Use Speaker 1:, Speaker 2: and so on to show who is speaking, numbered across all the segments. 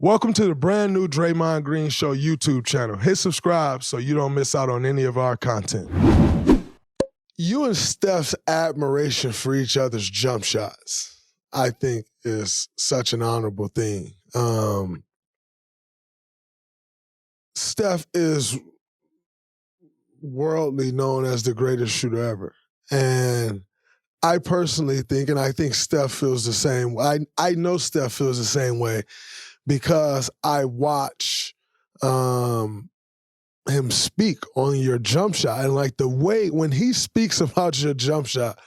Speaker 1: Welcome to the brand new Draymond Green Show YouTube channel. Hit subscribe so you don't miss out on any of our content. You and Steph's admiration for each other's jump shots, I think, is such an honorable thing. Steph is worldly known as the greatest shooter ever. And I personally think, and I think Steph feels the same way. I know Steph feels the same way because I watch him speak on your jump shot. And like the way, when he speaks about your jump shot,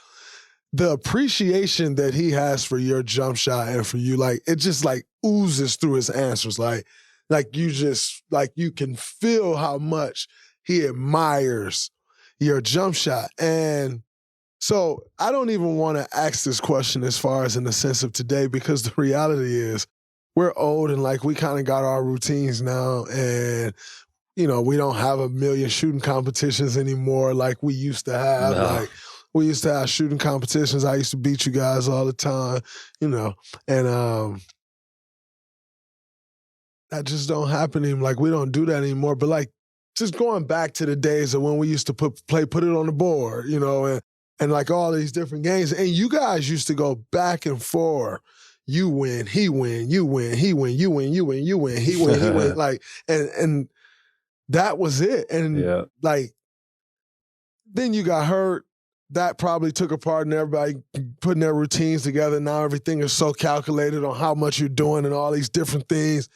Speaker 1: the appreciation that he has for your jump shot and for you, like, it just like oozes through his answers. Like you can feel how much he admires your jump shot. And so I don't even want to ask this question as far as in the sense of today, because the reality is we're old and like we kind of got our routines now, and you know, we don't have a million shooting competitions anymore like we used to have.
Speaker 2: No.
Speaker 1: Like we used to have shooting competitions. I used to beat you guys all the time, you know, and that just don't happen anymore. Like we don't do that anymore. But like just going back to the days of when we used to put it on the board, you know, and like all these different games. And you guys used to go back and forth. You win, he win, you win, he win, you win, you win, you win, he win, he win. Like, and that was it. And like, then you got hurt. That probably took a part in everybody putting their routines together. Now everything is so calculated on how much you're doing and all these different things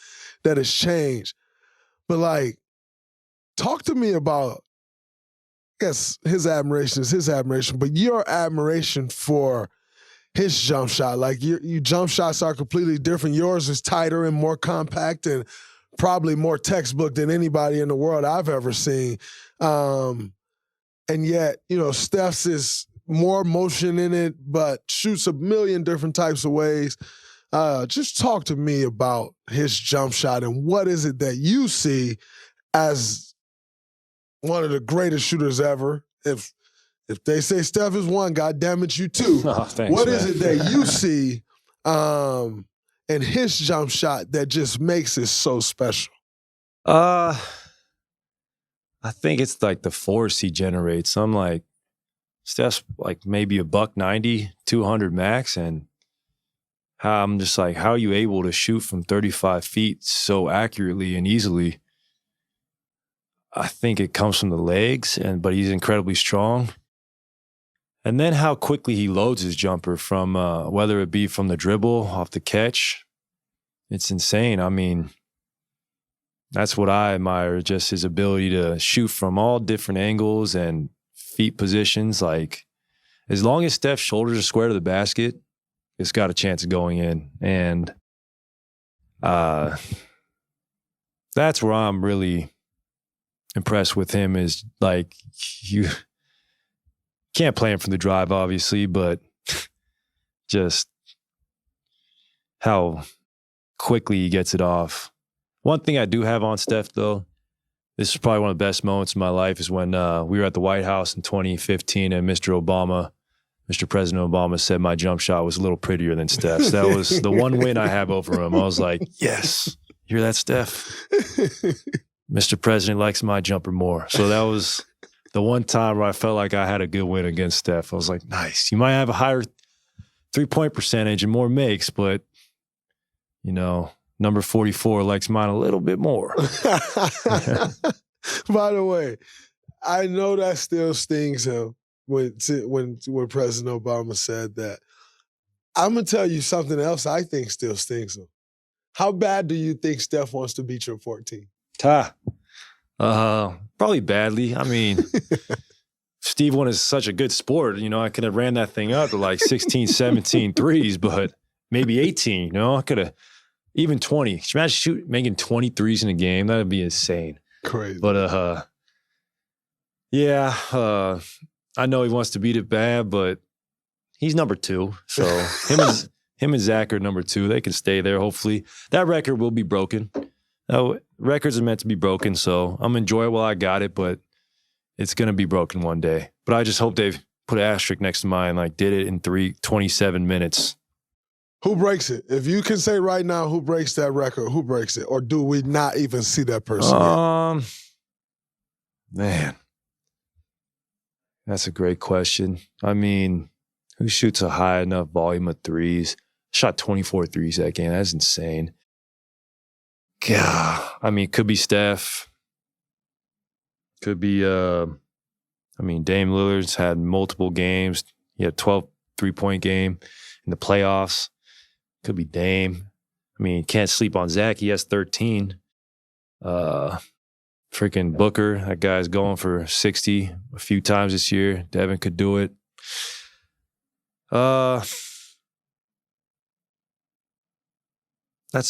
Speaker 1: that has changed. But like, talk to me about, I guess his admiration is his admiration, but your admiration for his jump shot. Like your jump shots are completely different. Yours is tighter and more compact and probably more textbook than anybody in the world I've ever seen. And yet, you know, Steph's is more motion in it, but shoots a million different types of ways. Just talk to me about his jump shot and what is it that you see as one of the greatest shooters ever. If they say Steph is one, God damn it, you too.
Speaker 2: Oh, thanks,
Speaker 1: what
Speaker 2: man.
Speaker 1: is it that you see in his jump shot that just makes it so special?
Speaker 2: I think it's like the force he generates. I'm like, Steph's like maybe a $190, 200 max, and how I'm just like, how are you able to shoot from 35 feet so accurately and easily? I think it comes from the legs, but he's incredibly strong. And then how quickly he loads his jumper from, whether it be from the dribble, off the catch, it's insane. I mean, that's what I admire, just his ability to shoot from all different angles and feet positions. Like, as long as Steph's shoulders are square to the basket, it's got a chance of going in. And that's where I'm really impressed with him, is like, you can't play him from the drive, obviously, but just how quickly he gets it off. One thing I do have on Steph, though, this is probably one of the best moments of my life, is when we were at the White House in 2015 and Mr. President Obama said my jump shot was a little prettier than Steph's. That was the one win I have over him. I was like, yes, hear that, Steph? Mr. President likes my jumper more. So that was the one time where I felt like I had a good win against Steph. I was like, nice. You might have a higher three-point percentage and more makes, but, you know, number 44 likes mine a little bit more.
Speaker 1: By the way, I know that still stings him when President Obama said that. I'm going to tell you something else I think still stings him. How bad do you think Steph wants to beat your 14?
Speaker 2: Probably badly. I mean, Steve one is such a good sport. You know, I could have ran that thing up to like 16, 17 threes, but maybe 18. You know, I could have even 20. Can you imagine making 20 threes in a game? That would be insane.
Speaker 1: Crazy.
Speaker 2: But I know he wants to beat it bad, but he's number 2. So him and Zach are number 2. They can stay there. Hopefully, that record will be broken. Records are meant to be broken, so I'm enjoying it while I got it, but it's going to be broken one day. But I just hope they put an asterisk next to mine, like did it in 27 minutes.
Speaker 1: Who breaks it? If you can say right now who breaks that record, who breaks it? Or do we not even see that person yet?
Speaker 2: Man, that's a great question. I mean, who shoots a high enough volume of threes? Shot 24 threes that game. That's insane. God, I mean, could be Steph. Could be, Dame Lillard's had multiple games. He had 12 3-point game in the playoffs. Could be Dame. I mean, can't sleep on Zach. He has 13. Freaking Booker. That guy's going for 60 a few times this year. Devin could do it. That's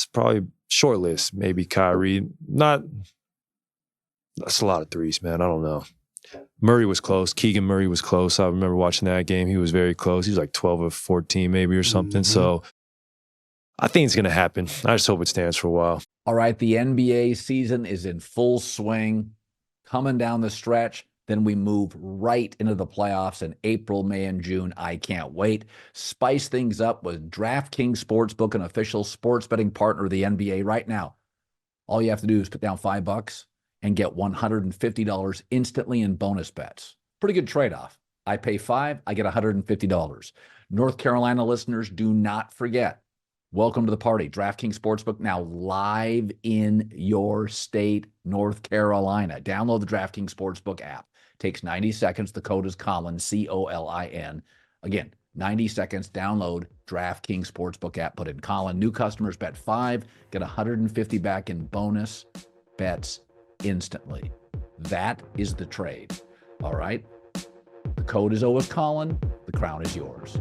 Speaker 2: probably short list. Maybe Kyrie. That's a lot of threes, man. I don't know. Murray was close. Keegan Murray was close. I remember watching that game. He was very close. He was like 12 of 14 maybe or something. Mm-hmm. So I think it's going to happen. I just hope it stands for a while.
Speaker 3: All right, the NBA season is in full swing, coming down the stretch. Then we move right into the playoffs in April, May, and June. I can't wait. Spice things up with DraftKings Sportsbook, an official sports betting partner of the NBA right now. All you have to do is put down $5 and get $150 instantly in bonus bets. Pretty good trade-off. I pay $5, I get $150. North Carolina listeners, do not forget. Welcome to the party. DraftKings Sportsbook now live in your state, North Carolina. Download the DraftKings Sportsbook app. Takes 90 seconds. The code is Colin, C-O-L-I-N. Again, 90 seconds. Download DraftKings Sportsbook app. Put in Colin. New customers bet $5, get $150 back in bonus bets instantly. That is the trade. All right? The code is always Colin. The crown is yours.